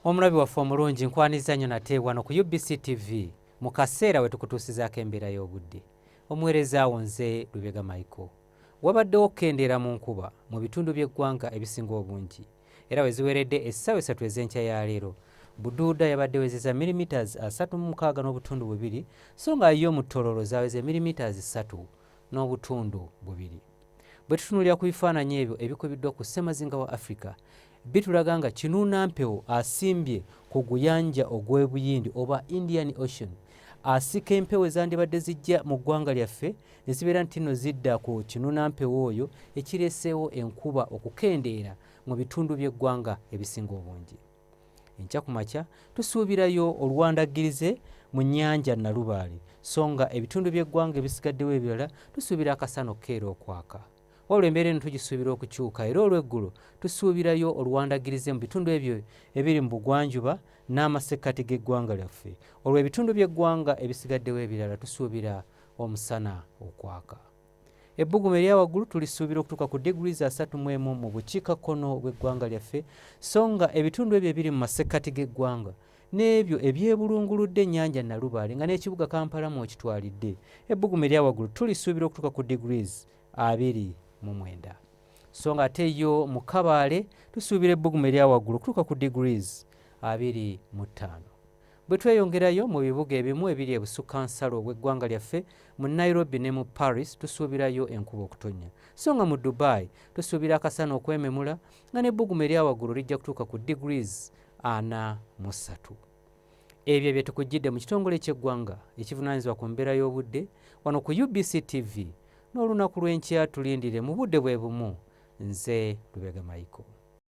Omulabi waffe omulungi nkwaniza nnyo nate wano ku UBC TV mu kaseera we tukutuusizaako embeera y'obudde. Omuweereza wo nze Lubega Micheal. Wabaddewo okukendeera mu nkuba mu bitundu by'eggwanga ebisinga obungi era we ziweredde essaawa 3 ez'enkya ya leero. Buduuda yabadde wezeza millimeters 3.2 so nga yo mu Tororo zaweze millimeters 3.2. Bwe tutunuulira ku bifaananyi ebyo ebikubiddwa ku ssemazinga wa Africa, bitulaga nga kinuunampewo asimbye ku guyanja ogw'ebuyindi oba Indian Ocean. Asika empewo ezandibadde zijja mu ggwanga lyaffe ne zibeera nti nno zidda ku kinuunampewo oyo ekireeseewo enkuba okukendeera mu bitundu by'eggwanga ebisinga obungi. Enkya ku makya tusuubirayo olwandagirize mu nnyanja Nalubaale, so nga ebitundu by'eggwanga ebisigaddewo ebirala tusuubira akasana okkeera okwaka. Wabula embeera eno tugisuubira okukyuka era olw'eggulo tusuubirayo olwandagirize mu bitundu ebyo ebiri mu bugwanjuba n'amasekkati g'eggwanga lyaffe. Olwo ebitundu by'eggwanga ebisigaddewo ebirala tusuubira omusana okwaka. Ebbugumu erya waggulu tulisuubira okutuuka ku degrees 31 mu bukiikakkono bw'eggwanga lyaffe, so nga ebitundu ebyo ebiri mu masekkati g'eggwanga n'ebyo ebyebulunguludde ennyanja Nalubaale nga n'ekibuga Kampala mw'okitwalidde, ebbugumu erya waggulu tulisuubira okutuuka ku degrees 29. So nga ate yo mu Kabaale tusuubira ebbugumu erya waggulu okutuuka ku degrees 25. Bwe tweyongerayo mu bibuga ebimu ebiri ebusukkansalo obw'eggwanga lyaffe, mu Nairobi ne mu Paris tusuubirayo enkuba okutonnya, so nga mu Dubai tusuubira akasana okwememula nga n'ebbugumu erya waggulu lijja kutuuka ku degrees 43. Ebyo bye tukujjidde mu kitongole ky'eggwanga ekivunaanyizibwa ku mbeera y'obudde wano ku UBC TV. N'olunaku lw'enkya tulindire mu budde bwe bumu. Nze Lubega Micheal.